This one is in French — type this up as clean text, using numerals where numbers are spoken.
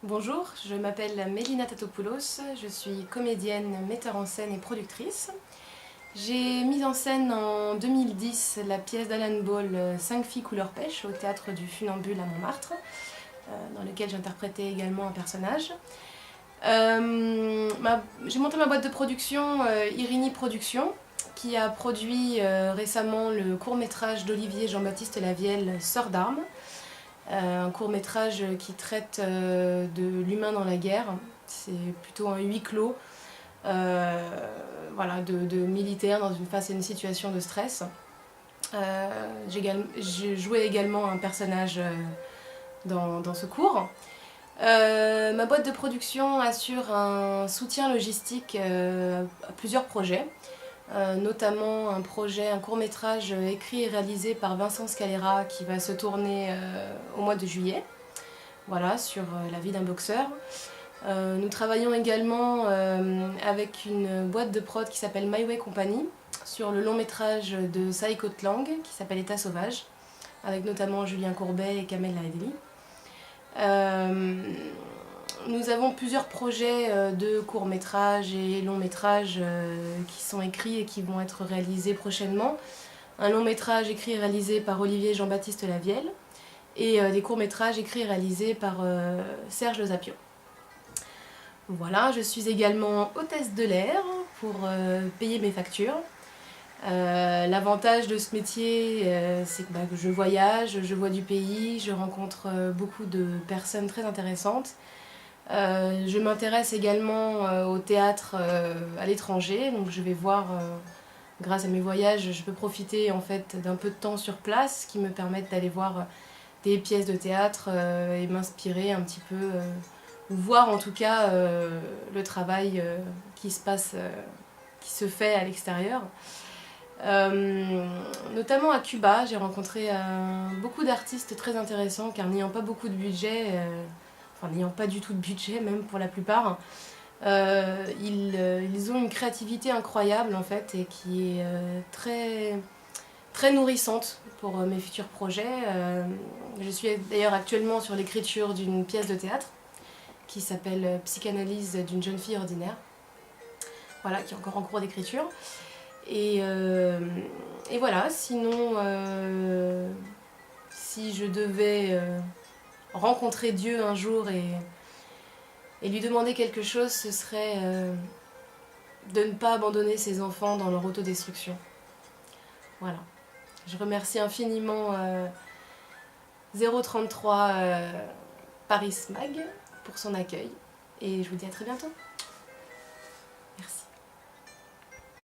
Bonjour, je m'appelle Mélina Tatopoulos, je suis comédienne, metteur en scène et productrice. J'ai mis en scène en 2010 la pièce d'Alan Ball 5 filles couleur pêche au théâtre du Funambule à Montmartre, dans lequel j'interprétais également un personnage. J'ai monté ma boîte de production Irini Productions, qui a produit récemment le court-métrage d'Olivier Jean-Baptiste Lavielle, Sœur d'armes. Un court-métrage qui traite de l'humain dans la guerre. C'est plutôt un huis clos de militaires face à une situation de stress. J'ai joué également un personnage dans ce cours. Ma boîte de production assure un soutien logistique à plusieurs projets, notamment un court-métrage écrit et réalisé par Vincent Scalera qui va se tourner au mois de juillet, voilà, sur la vie d'un boxeur. Nous travaillons également avec une boîte de prod qui s'appelle My Way Company sur le long métrage de Saïko Tlang qui s'appelle État sauvage, avec notamment Julien Courbet et Kamel Laedeli. Nous avons plusieurs projets de courts-métrages et longs-métrages qui sont écrits et qui vont être réalisés prochainement. Un long-métrage écrit et réalisé par Olivier Jean-Baptiste Lavielle et des courts-métrages écrits et réalisés par Serge Le Zapio. Voilà, je suis également hôtesse de l'air pour payer mes factures. L'avantage de ce métier, c'est que je voyage, je vois du pays, je rencontre beaucoup de personnes très intéressantes. Je m'intéresse également au théâtre à l'étranger, donc je vais voir, grâce à mes voyages, je peux profiter en fait d'un peu de temps sur place, qui me permettent d'aller voir des pièces de théâtre et m'inspirer un petit peu, ou voir en tout cas le travail qui se fait à l'extérieur. Notamment à Cuba, j'ai rencontré beaucoup d'artistes très intéressants car n'ayant pas beaucoup de budget, n'ayant pas du tout de budget même pour la plupart, ils ont une créativité incroyable en fait et qui est très nourrissante pour mes futurs projets. Je suis d'ailleurs actuellement sur l'écriture d'une pièce de théâtre qui s'appelle Psychanalyse d'une jeune fille ordinaire, voilà, qui est encore en cours d'écriture. Et voilà, sinon, si je devais rencontrer Dieu un jour et lui demander quelque chose, ce serait de ne pas abandonner ses enfants dans leur autodestruction. Voilà. Je remercie infiniment 033 Paris Mag pour son accueil et je vous dis à très bientôt.